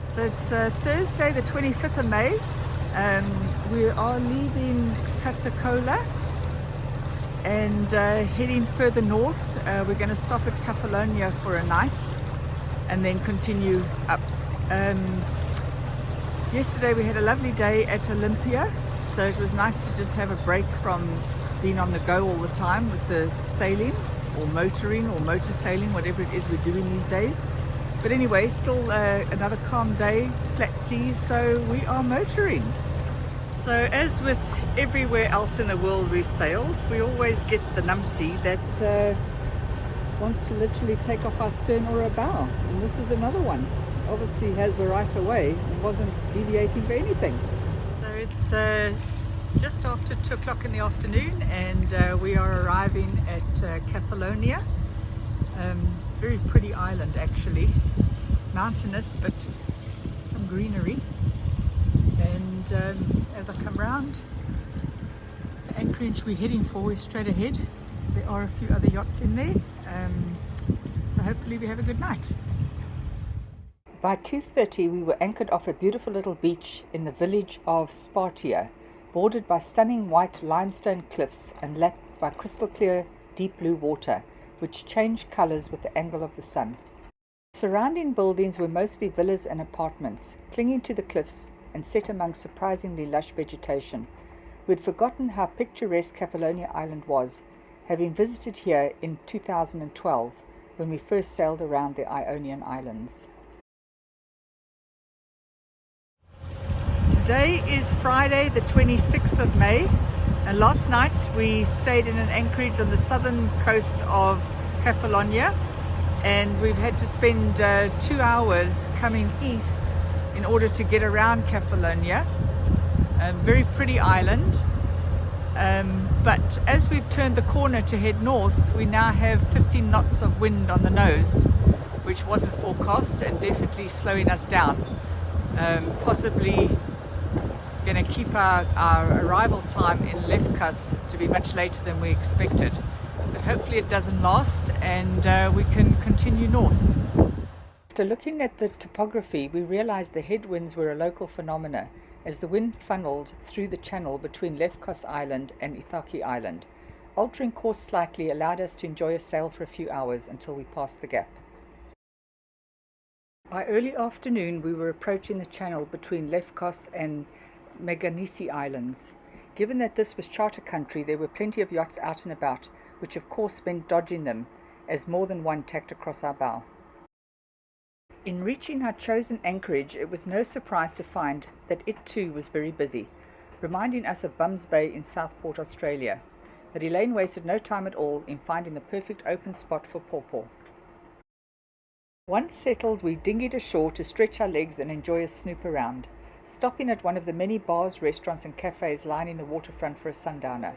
So it's Thursday the 25th of May. We are leaving Kafelonia and heading further north. We're going to stop at Kafelonia for a night and then continue up. Yesterday we had a lovely day at Olympia, so it was nice to just have a break from being on the go all the time with the sailing or motoring or motor sailing, whatever it is we're doing these days. But anyway, still another calm day, flat seas, so we are motoring. So as with everywhere else in the world we've sailed, we always get the numpty that wants to literally take off our stern or a bow, and this is another one. Obviously has the right of way and wasn't deviating for anything. So it's just after 2 o'clock in the afternoon, and we are arriving at Kafelonia. Very pretty island actually, mountainous but some greenery. And as I come round the anchorage we're heading for is straight ahead. There are a few other yachts in there, so hopefully we have a good night. By 2:30 we were anchored off a beautiful little beach in the village of Spartia, bordered by stunning white limestone cliffs and lapped by crystal clear deep blue water, which changed colours with the angle of the sun. Surrounding buildings were mostly villas and apartments, clinging to the cliffs and set among surprisingly lush vegetation. We'd forgotten how picturesque Kafelonia Island was, having visited here in 2012 when we first sailed around the Ionian Islands. Today is Friday the 26th of May, and last night we stayed in an anchorage on the southern coast of Kafelonia, and we've had to spend 2 hours coming east in order to get around Kafelonia. A very pretty island, but as we've turned the corner to head north, we now have 15 knots of wind on the nose, which wasn't forecast and definitely slowing us down. Possibly going to keep our arrival time in Lefkas to be much later than we expected, but hopefully it doesn't last and we can continue north. After looking at the topography, we realized the headwinds were a local phenomena as the wind funneled through the channel between Lefkas Island and Ithaki Island. Altering course slightly allowed us to enjoy a sail for a few hours until we passed the gap. By early afternoon we were approaching the channel between Lefkas and Meganisi Islands. Given that this was charter country, there were plenty of yachts out and about, which of course meant dodging them, as more than one tacked across our bow. In reaching our chosen anchorage, it was no surprise to find that it too was very busy, reminding us of Bums Bay in Southport, Australia. But Elaine wasted no time at all in finding the perfect open spot for pawpaw. Once settled, we dinghied ashore to stretch our legs and enjoy a snoop around, stopping at one of the many bars, restaurants and cafes lining the waterfront for a sundowner.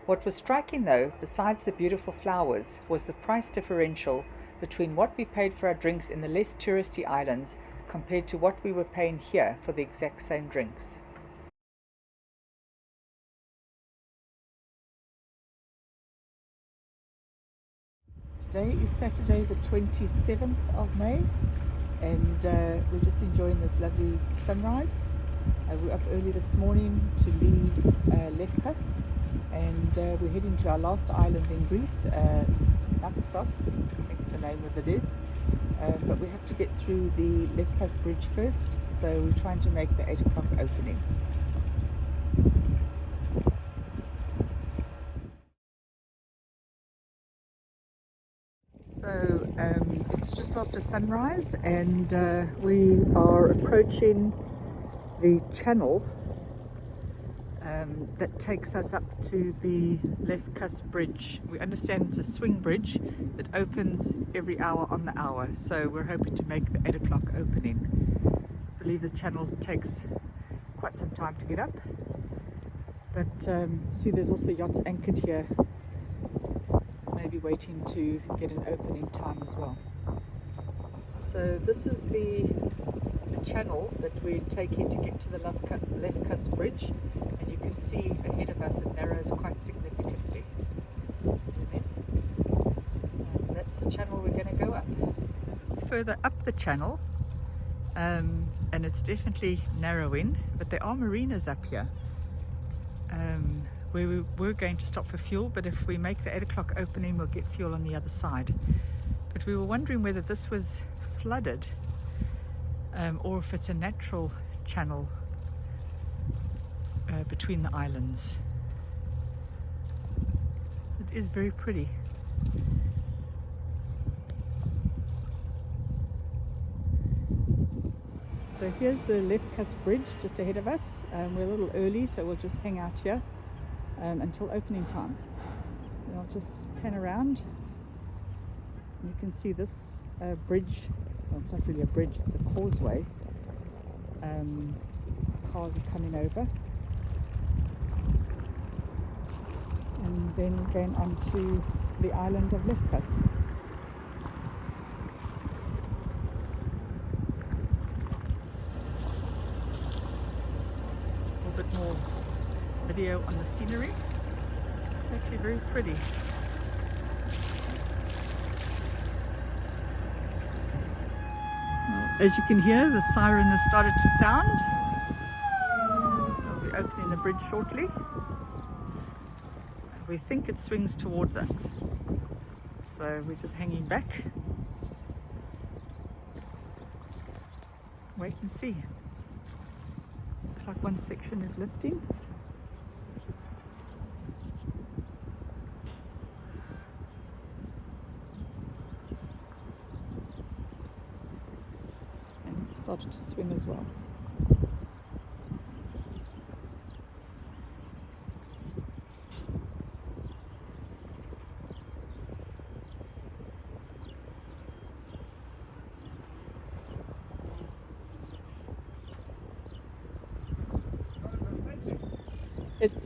What was striking though, besides the beautiful flowers, was the price differential between what we paid for our drinks in the less touristy islands compared to what we were paying here for the exact same drinks. Today is Saturday the 27th of May, and we're just enjoying this lovely sunrise. We're up early this morning to leave Lefkas, and we're heading to our last island in Greece, Naxos, I think the name of it is. But we have to get through the Lefkas bridge first, so we're trying to make the 8 o'clock opening. So it's just after sunrise, and we are approaching the channel that takes us up to the Lefkas bridge. We understand it's a swing bridge that opens every hour on the hour, so we're hoping to make the 8 o'clock opening. I believe the channel takes quite some time to get up, but see, there's also yachts anchored here, maybe waiting to get an opening time as well. So this is the channel that we're taking to get to the Lefkas bridge, and you can see ahead of us it narrows quite significantly. Zoom in. And that's the channel we're going to go up. Further up the channel, and it's definitely narrowing, but there are marinas up here where we were going to stop for fuel, but if we make the 8 o'clock opening we'll get fuel on the other side. But we were wondering whether this was flooded or if it's a natural channel between the islands. It is very pretty. So here's the Lefkas Bridge just ahead of us. We're a little early, so we'll just hang out here until opening time. And I'll just pan around. You can see this bridge. Well, it's not really a bridge, it's a causeway. Cars are coming over. And then going on to the island of Lefkas. A bit more video on the scenery. It's actually very pretty. Well, as you can hear, the siren has started to sound. We'll be opening the bridge shortly. We think it swings towards us, so we're just hanging back. Wait and see. Looks like one section is lifting. And it started to swing as well.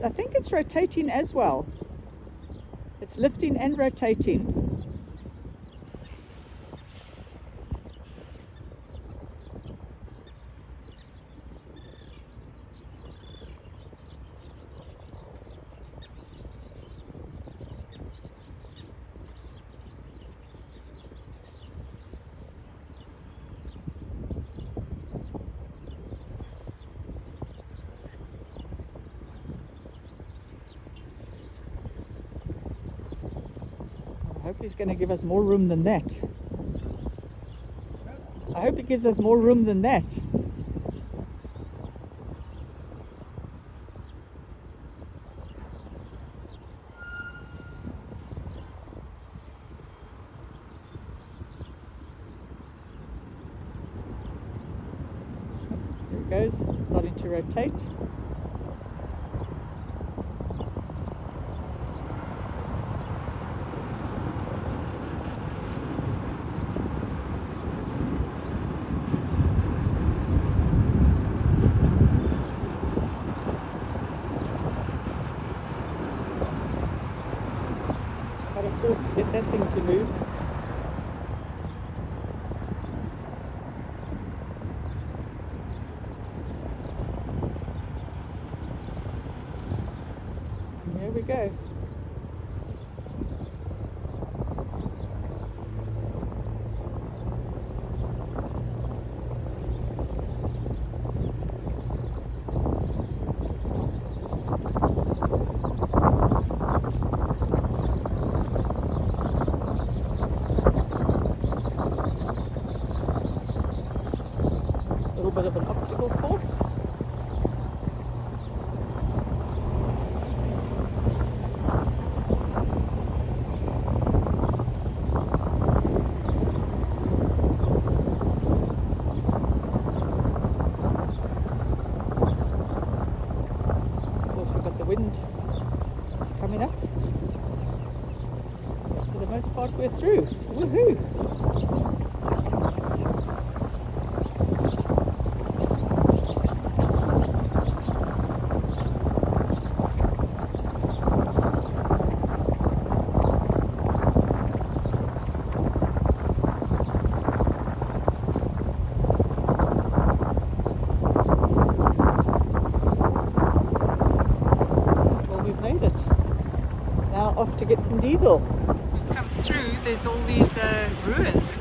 I think it's rotating as well. It's lifting and rotating. I hope he's going to give us more room than that. I hope he gives us more room than that. There it goes, it's starting to rotate. Forced to get that thing to move. And here we go. A little bit of an obstacle course. Of course, we've got the wind coming up. But for the most part, we're through. Woohoo! Now off to get some diesel. As we come through, there's all these ruins.